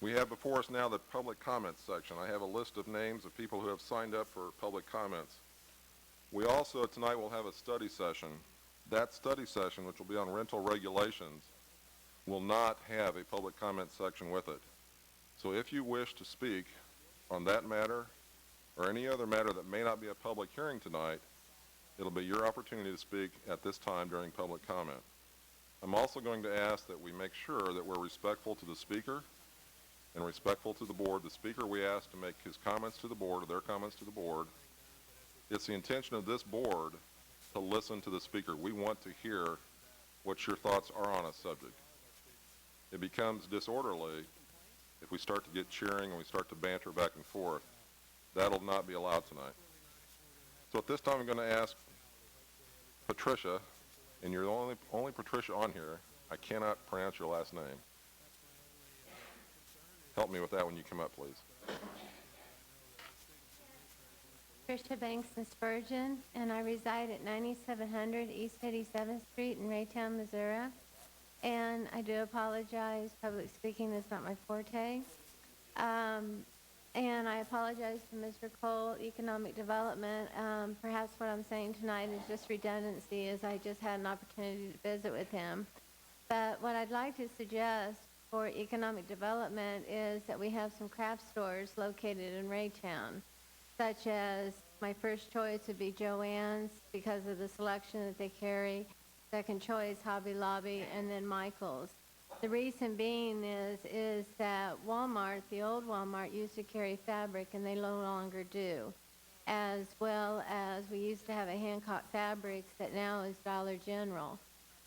We have before us now the public comments section. I have a list of names of people who have signed up for public comments. We also tonight will have a study session. That study session, which will be on rental regulations, will not have a public comment section with it. So if you wish to speak on that matter or any other matter that may not be a public hearing tonight, it'll be your opportunity to speak at this time during public comment. I'm also going to ask that we make sure that we're respectful to the speaker and respectful to the board. The speaker we ask to make his comments to the board or their comments to the board. It's the intention of this board to listen to the speaker. We want to hear what your thoughts are on a subject. It becomes disorderly if we start to get cheering and we start to banter back and forth. That'll not be allowed tonight. So at this time I'm going to ask Patricia, and you're the only Patricia on here. I cannot pronounce your last name. Help me with that when you come up, please. Patricia Banks and Spurgeon, and I reside at 9700 East 87th Street in Raytown, Missouri. And I do apologize. Public speaking is not my forte. And I apologize to Mr. Cole, Economic Development. Perhaps what I'm saying tonight is just redundancy, as I just had an opportunity to visit with him. But what I'd like to suggest for Economic Development is that we have some craft stores located in Raytown, such as my first choice would be Joann's because of the selection that they carry. Second choice, Hobby Lobby, and then Michael's. The reason being is that Walmart, the old Walmart, used to carry fabric, and they no longer do, as well as we used to have a Hancock Fabrics that now is Dollar General.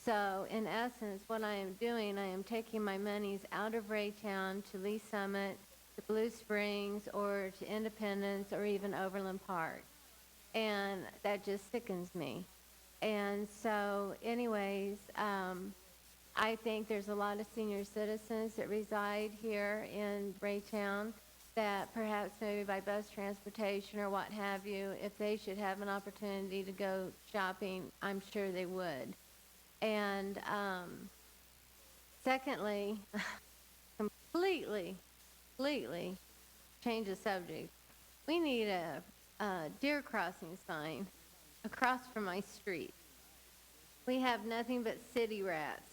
So in essence, what I am doing, I am taking my monies out of Raytown to Lee Summit, to Blue Springs, or to Independence, or even Overland Park. And that just sickens me. And so anyways, I think there's a lot of senior citizens that reside here in Raytown that perhaps maybe by bus transportation or what have you, if they should have an opportunity to go shopping, I'm sure they would. And secondly, completely change the subject. We need a deer crossing sign across from my street. We have nothing but city rats.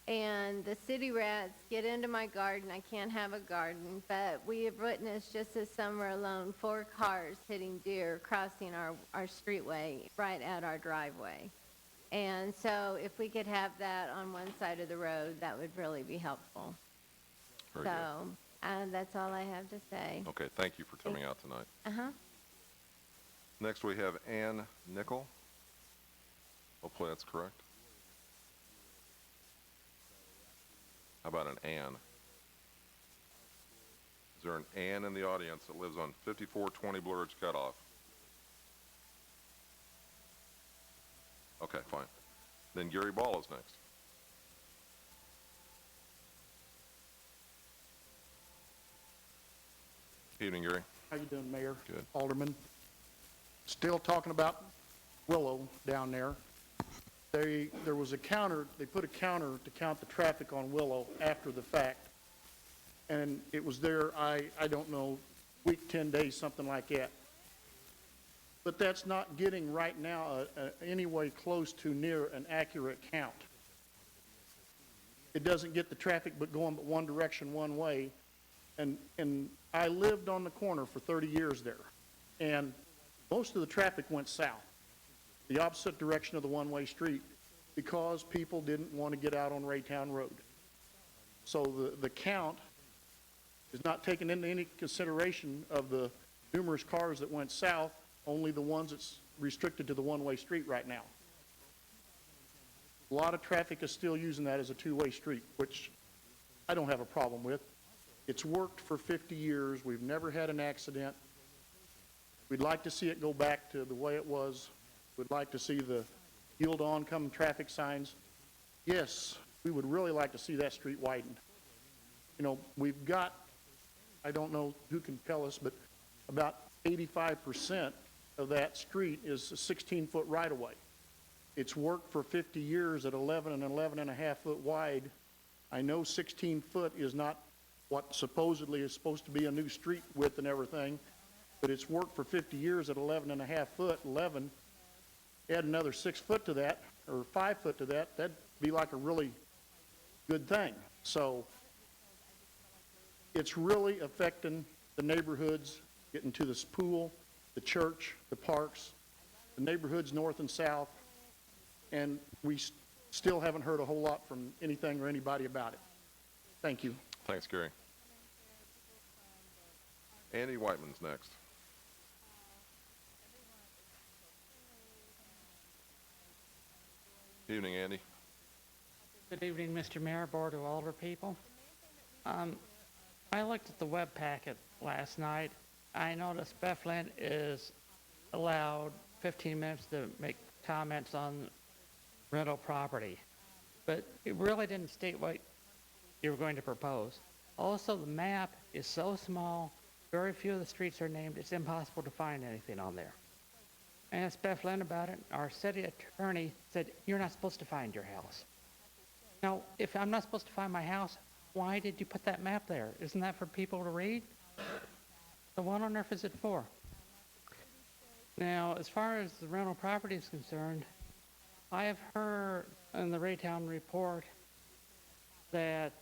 And the city rats get into my garden. I can't have a garden, but we have witnessed just this summer alone 4 cars hitting deer crossing our streetway right at our driveway. And so if we could have that on one side of the road, that would really be helpful. Very good. That's all I have to say. Okay, thank you for coming out tonight. Uh-huh. Next we have Ann Nickel. Hopefully that's correct. How about an Ann? Is there an Ann in the audience that lives on 5420 Blue Ridge Cutoff? Okay, fine. Then Gary Ball is next. Evening, Gary. How you doing, Mayor? Good. Alderman. Still talking about Willow down there. There was a counter, they put a counter to count the traffic on Willow after the fact. And it was there, I don't know, week, 10 days, something like that. But that's not getting right now anyway close to near an accurate count. It doesn't get the traffic but going but one direction, one way. And I lived on the corner for 30 years there. And most of the traffic went south, the opposite direction of the one-way street, because people didn't want to get out on Raytown Road. So the count is not taken into any consideration of the numerous cars that went south, only the ones that's restricted to the one-way street right now. A lot of traffic is still using that as a two-way street, which I don't have a problem with. It's worked for 50 years. We've never had an accident. We'd like to see it go back to the way it was. We'd like to see the yield oncoming traffic signs. Yes, we would really like to see that street widened. You know, we've got, I don't know who can tell us, but about 85% of that street is a 16-foot right-of-way. It's worked for 50 years at 11 and 11 and a half foot wide. I know 16 foot is not what supposedly is supposed to be a new street width and everything, but it's worked for 50 years at 11 and a half foot, 11. Add another 6 foot to that, or 5 foot to that, that'd be like a really good thing. So it's really affecting the neighborhoods, getting to this pool, the church, the parks, the neighborhoods north and south, and we still haven't heard a whole lot from anything or anybody about it. Thank you. Thanks, Gary. Andy Whiteman's next. Evening, Andy. Good evening, Mr. Mayor, Board of Alder people. I looked at the web packet last night. I noticed Bethlehem is allowed 15 minutes to make comments on rental property, but it really didn't state what you were going to propose. Also, the map is so small, very few of the streets are named, it's impossible to find anything on there. I asked Bethlehem about it. Our city attorney said, you're not supposed to find your house. Now, if I'm not supposed to find my house, why did you put that map there? Isn't that for people to read? So what on earth is it for? Now, as far as the rental property is concerned, I have heard in the Raytown report that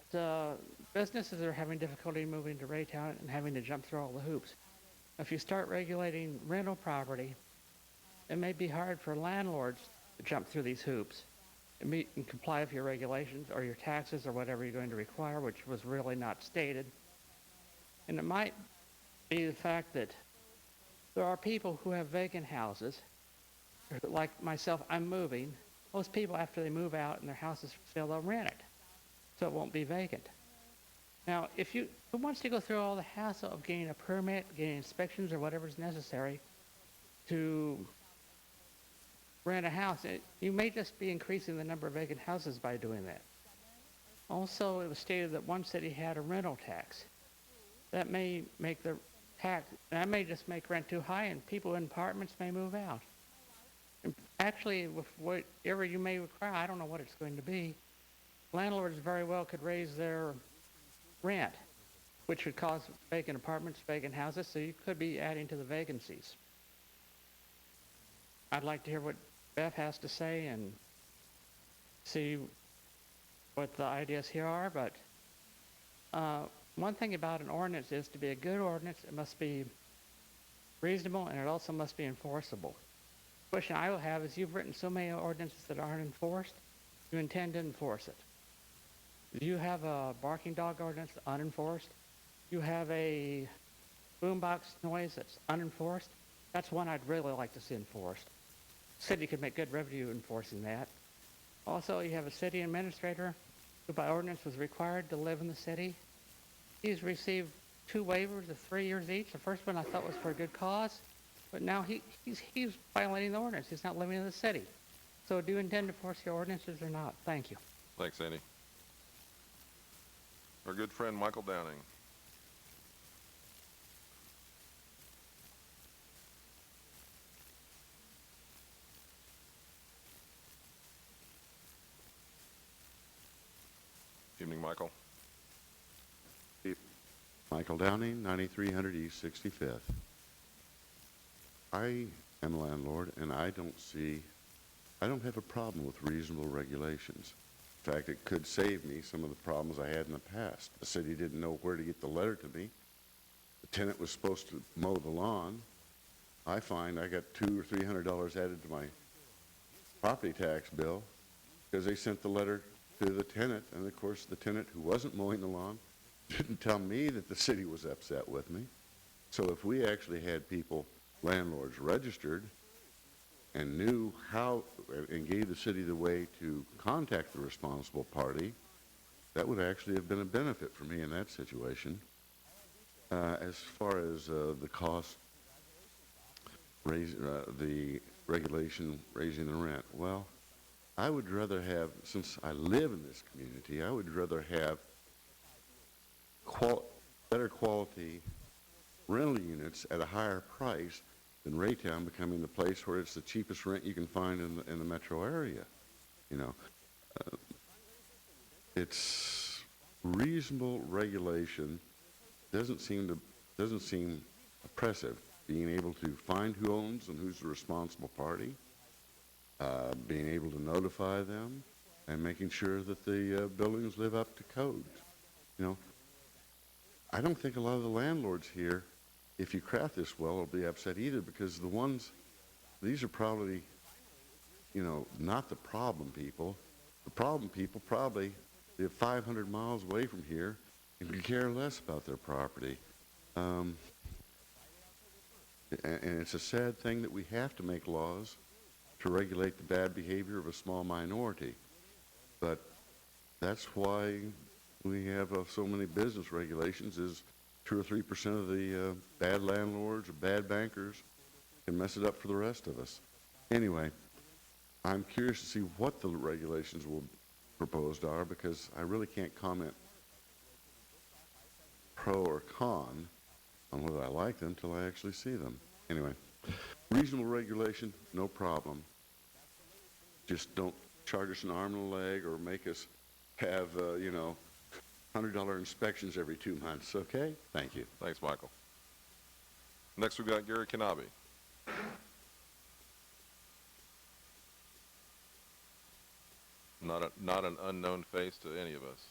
businesses are having difficulty moving to Raytown and having to jump through all the hoops. If you start regulating rental property, it may be hard for landlords to jump through these hoops and meet and comply with your regulations or your taxes or whatever you're going to require, which was really not stated. And it might be the fact that there are people who have vacant houses, like myself, I'm moving. Most people, after they move out and their house is for sale, they'll rent it, so it won't be vacant. Now, who wants to go through all the hassle of getting a permit, getting inspections or whatever's necessary to rent a house? You may just be increasing the number of vacant houses by doing that. Also, it was stated that one city had a rental tax. That may make that may just make rent too high, and people in apartments may move out. And actually, with whatever you may require, I don't know what it's going to be, landlords very well could raise their rent, which would cause vacant apartments, vacant houses, so you could be adding to the vacancies. I'd like to hear what Beth has to say and see what the ideas here are, but one thing about an ordinance is, to be a good ordinance, it must be reasonable and it also must be enforceable. The question I will have is, you've written so many ordinances that aren't enforced, you intend to enforce it. Do you have a barking dog ordinance unenforced? You have a boombox noise that's unenforced? That's one I'd really like to see enforced. City could make good revenue enforcing that. Also, you have a city administrator who by ordinance was required to live in the city. He's received 2 waivers of 3 years each. The first one I thought was for a good cause, but now he's violating the ordinance. He's not living in the city. So do you intend to enforce your ordinances or not? Thank you. Thanks, Andy. Our good friend Michael Downing. Evening, Michael. Michael Downing, 9300 East 65th. I am a landlord, and I don't have a problem with reasonable regulations. In fact, it could save me some of the problems I had in the past. The city didn't know where to get the letter to me. The tenant was supposed to mow the lawn. I find I got $200 or $300 added to my property tax bill because they sent the letter to the tenant, and of course the tenant who wasn't mowing the lawn didn't tell me that the city was upset with me. So if we actually had people, landlords, registered and knew how and gave the city the way to contact the responsible party, that would actually have been a benefit for me in that situation. As far as the cost, the regulation raising the rent, well, I would rather have, since I live in this community, I would rather have better quality rental units at a higher price than Raytown becoming the place where it's the cheapest rent you can find in the metro area. You know, it's reasonable regulation doesn't seem oppressive. Being able to find who owns and who's the responsible party, being able to notify them, and making sure that the buildings live up to code. You know, I don't think a lot of the landlords here, if you craft this well, will be upset either, because these are probably, you know, not the problem people. The problem people probably live 500 miles away from here and could care less about their property. And it's a sad thing that we have to make laws to regulate the bad behavior of a small minority. But that's why we have so many business regulations, is 2 or 3% of the bad landlords or bad bankers can mess it up for the rest of us. Anyway, I'm curious to see what the regulations will proposed are, because I really can't comment pro or con on whether I like them till I actually see them. Anyway, reasonable regulation, no problem. Just don't charge us an arm and a leg or make us have, you know, $100 inspections every 2 months, okay? Thank you. Thanks, Michael. Next, we've got Gary Kanabe. Not an unknown face to any of us.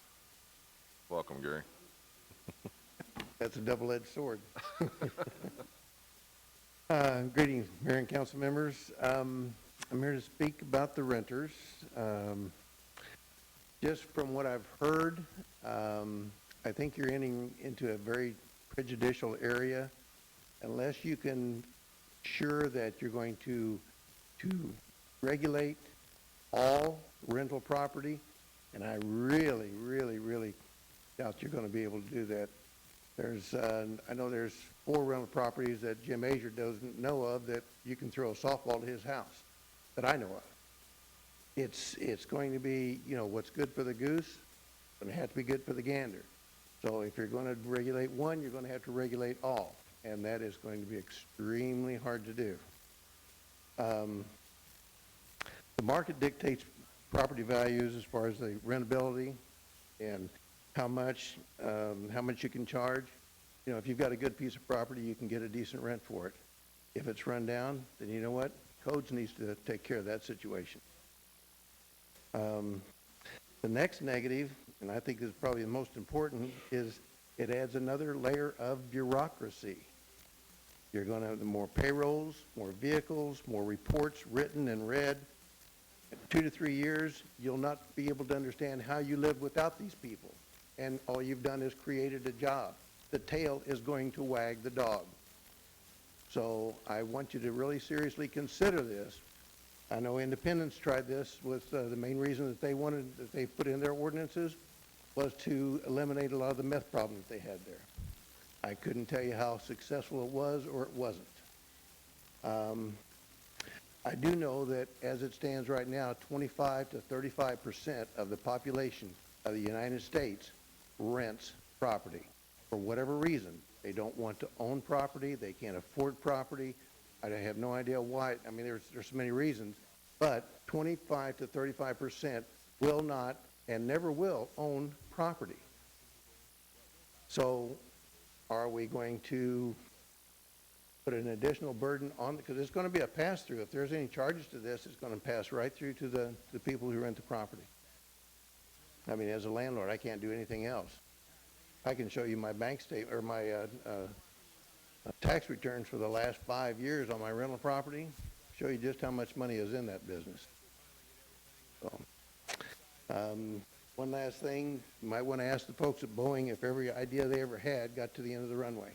Welcome, Gary. That's a double-edged sword. Greetings, Mayor and council members. I'm here to speak about the renters. Just from what I've heard, I think you're entering into a very prejudicial area unless you can ensure that you're going to regulate all rental property, and I really, really, really doubt you're going to be able to do that. I know there's 4 rental properties that Jim Azier doesn't know of that you can throw a softball to his house, that I know of. It's going to be, you know, what's good for the goose is going to have to be good for the gander. So if you're going to regulate one, you're going to have to regulate all, and that is going to be extremely hard to do. The market dictates property values as far as the rentability and how much you can charge. You know, if you've got a good piece of property, you can get a decent rent for it. If it's run down, then you know what? Codes needs to take care of that situation. The next negative, and I think is probably the most important, is it adds another layer of bureaucracy. You're going to have more payrolls, more vehicles, more reports written and read. In 2 to 3 years, you'll not be able to understand how you live without these people. And all you've done is created a job. The tail is going to wag the dog. So I want you to really seriously consider this. I know independents tried this with the main reason that they put in their ordinances was to eliminate a lot of the meth problem that they had there. I couldn't tell you how successful it was or it wasn't. I do know that as it stands right now, 25 to 35% of the population of the United States rents property for whatever reason. They don't want to own property. They can't afford property. I have no idea why. I mean, there's so many reasons, but 25 to 35% will not and never will own property. So are we going to put an additional burden on, because it's going to be a pass-through. If there's any charges to this, it's going to pass right through to the people who rent the property. I mean, as a landlord, I can't do anything else. I can show you my bank statement or my tax returns for the last 5 years on my rental property, show you just how much money is in that business. So, one last thing, you might want to ask the folks at Boeing if every idea they ever had got to the end of the runway.